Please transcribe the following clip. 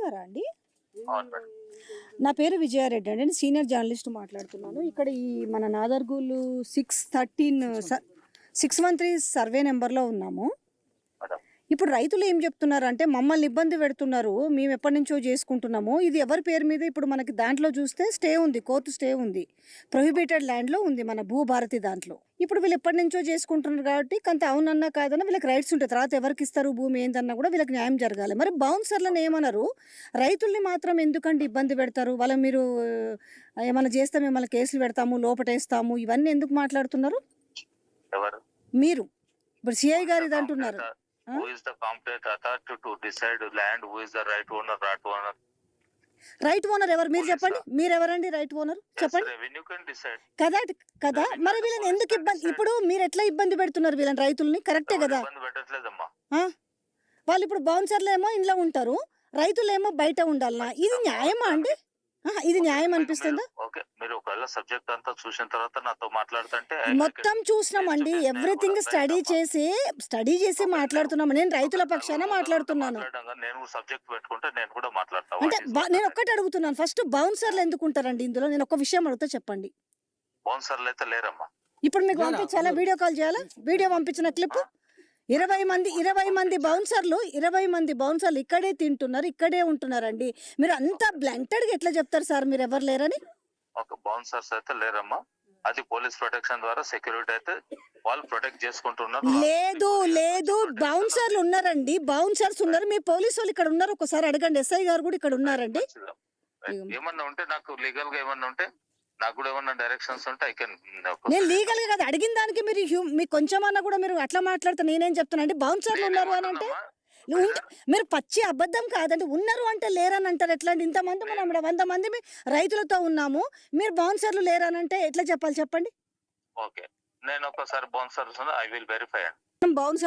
గారా అండి? అవును మేడం. నా పేరు విజయారెడ్డి అండి. నేను సీనియర్ జర్నలిస్ట్ మాట్లాడుతున్నాను. ఇక్కడ ఈ మన నాదర్గూలు 613 సర్వే నెంబర్లో ఉన్నాము. మేడం ఇప్పుడు రైతులు ఏం చెప్తున్నారంటే మమ్మల్ని ఇబ్బంది పెడుతున్నారు, మేము ఎప్పటి నుంచో చేసుకుంటున్నాము, ఇది ఎవరి పేరు మీద ఇప్పుడు మనకి దాంట్లో చూస్తే స్టే ఉంది, కోర్టు స్టే ఉంది, ప్రొహిబిటెడ్ ల్యాండ్లో ఉంది మన భూభారతి దాంట్లో. ఇప్పుడు వీళ్ళు ఎప్పటి నుంచో చేసుకుంటున్నారు కాబట్టి కొంత అవునన్నా కాదన్నా వీళ్ళకి రైట్స్ ఉంటాయి. తర్వాత ఎవరికి ఇస్తారు భూమి ఏందన్నా కూడా వీళ్ళకి న్యాయం జరగాలి. మరి బౌన్సర్లను ఏమన్నారు, రైతుల్ని మాత్రం ఎందుకంటే ఇబ్బంది పెడతారు, వాళ్ళ మీరు ఏమైనా చేస్తే మిమ్మల్ని కేసులు పెడతాము, లోపటేస్తాము, ఇవన్నీ ఎందుకు మాట్లాడుతున్నారు ఎవరు? మీరు? ఇప్పుడు సిఐ గారు ఇది అంటున్నారు. Who is the competent authority to decide land? Who is the right owner, right owner? Right owner ఎవరు మీరు చెప్పండి, మీరెవరండి రైట్ ఓనర్ చెప్పండి. Revenue can decide. కదా కదా, మరి వీళ్ళని ఎందుకు ఇబ్బంది, ఇప్పుడు మీరు ఎట్లా ఇబ్బంది పెడుతున్నారు వీళ్ళని, రైతుల్ని? కరెక్టే కదా. ఇబ్బంది పెట్టట్లేదమ్మా. వాళ్ళు ఇప్పుడు బౌన్సర్లు ఏమో ఇంట్లో ఉంటారు, రైతులు ఏమో బయట ఉండాలనా? ఇది న్యాయమా అండి? ఇది న్యాయం అనిపిస్తుందా? ఓకే, మీరు ఒకవేళ సబ్జెక్ట్ అంతా చూసిన తర్వాత నాతో మాట్లాడుతుంటే మొత్తం చూసినామండి, ఎవ్రీథింగ్ స్టడీ చేసి మాట్లాడుతున్నాము. నేను రైతుల పక్షాన మాట్లాడుతున్నాను. నేను సబ్జెక్ట్ పెట్టుకుంటే నేను కూడా మాట్లాడతాను. అంటే నేను ఒక్కటి అడుగుతున్నాను, ఫస్ట్ బౌన్సర్లు ఎందుకు ఉంటారండి ఇందులో? నేను ఒక విషయం అడుగుతా, చెప్పండి. బౌన్సర్లు అయితే లేరమ్మా. ఇప్పుడు మీకు పంపించాలా, వీడియో కాల్ చేయాలా? వీడియో పంపించిన క్లిప్ 20 మంది బౌన్సర్లు ఇక్కడే తింటున్నారు, ఇక్కడే ఉంటున్నారండి. మీరు అంతా బ్లంటెడ్గా ఎట్లా చెప్తారు సార్ మీరు ఎవరు లేరని? ఒక బౌన్సర్స్ అయితే లేరమ్మా. అది పోలీస్ ప్రొటెక్షన్ ద్వారా సెక్యూరిటీ అయితే వాళ్ళు ప్రొటెక్ట్ చేసుకుంటున్నారు. లేదు బౌన్సర్లు ఉన్నారండి, బౌన్సర్స్ ఉన్నారు. మీ పోలీసు వాళ్ళు ఇక్కడ ఉన్నారు, ఒకసారి అడగండి. ఎస్ఐ గారు కూడా ఇక్కడ ఉన్నారండి. ఏమన్నా ఉంటే నాకు లీగల్ గా ఏమన్నా ఉంటే నాకు కూడా ఏమన్నా డైరెక్షన్స్ ఉంటే ఐ కెన్. నేను లీగల్ గా కదా అడిగిన దానికి మీకు కొంచెమన్నా కూడా మీరు అట్లా మాట్లాడితే నేనేం చెప్తాను అంటే బౌన్సర్లు ఉన్నారు అని అంటే మీరు పచ్చి అబద్ధం కాదండి. ఉన్నారు అంటే లేరని అంటారు ఎట్లా అండి? ఇంతమంది మనం 100 మంది రైతులతో ఉన్నాము, మీరు బౌన్సర్లు లేరని అంటే ఎట్లా చెప్పాలి చెప్పండి? ఓకే, నేను ఒకసారి bouncers I will verify. Bouncer